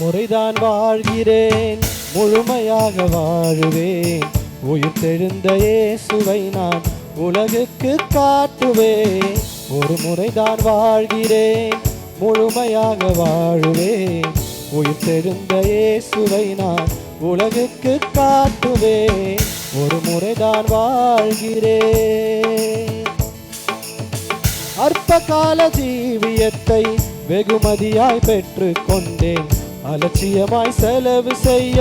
முறைதான் வாழ்கிறேன், முழுமையாக வாழுவேன். உயிர்த்தெழுந்த இயேசுவை நான் உலகுக்கு காட்டுவேன். ஒரு முறைதான் வாழ்கிறேன், முழுமையாக வாழுவேன். உயிர்த்தெழுந்த இயேசுவை நான் உலகுக்கு காட்டுவேன். ஒரு முறைதான் வாழ்கிறேன். அற்ப கால ஜீவியத்தை வெகுமதியாய் பெற்று கொண்டேன். அலட்சியமாய் செலவு செய்ய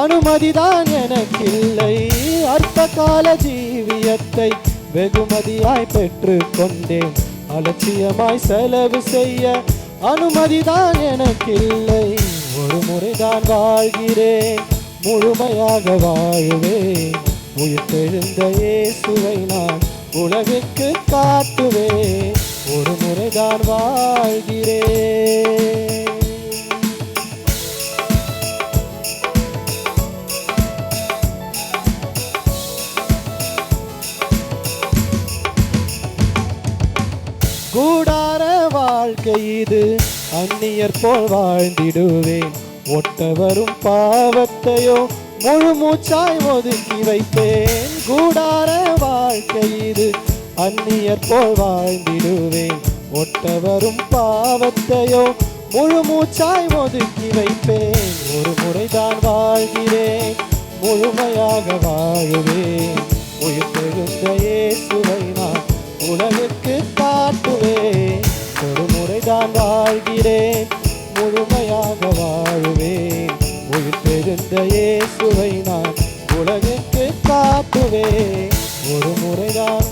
அனுமதிதான் எனக்கில்லை. அற்ப கால ஜீவியத்தை வெகுமதியாய் பெற்று கொண்டேன். அலட்சியமாய் செலவு செய்ய அனுமதிதான் எனக்கில்லை. ஒரு முறைதான் வாழ்கிறேன், முழுமையாக வாழுவேன். உயிர்த்தெழுந்த இயேசுவை நான் உலகுக்கு காட்டுவேன். ஒரு முறைதான் வாழ்கிறேன். கூடார வாழ்க்கை இது, அந்நியர் போல் வாழ்ந்திடுவேன். ஒட்ட வரும் பாவத்தையோ முழு மூச்சாய் ஒதுக்கி வைப்பேன். கூடார வாழ்க்கை இது, அந்நியர் போல் வாழ்ந்திடுவேன். ஒட்ட வரும் பாவத்தையோ முழு மூச்சாய் ஒதுக்கி வைப்பேன். ஒரு முறைதான் வாழ்கிறேன், முழுமையாக வாழுவேன். உயிர்த்தெழுந்த இயேசுவை நான் உலகுக்கு காட்டுவேன். ஒரு முறைதான் வாழ்கிறேன், முழுமையாக வாழுவேன். உயிர்த்தெழுந்த இயேசுவை நான் உலகுக்கு காட்டுவேன். ஒரு முறைதான்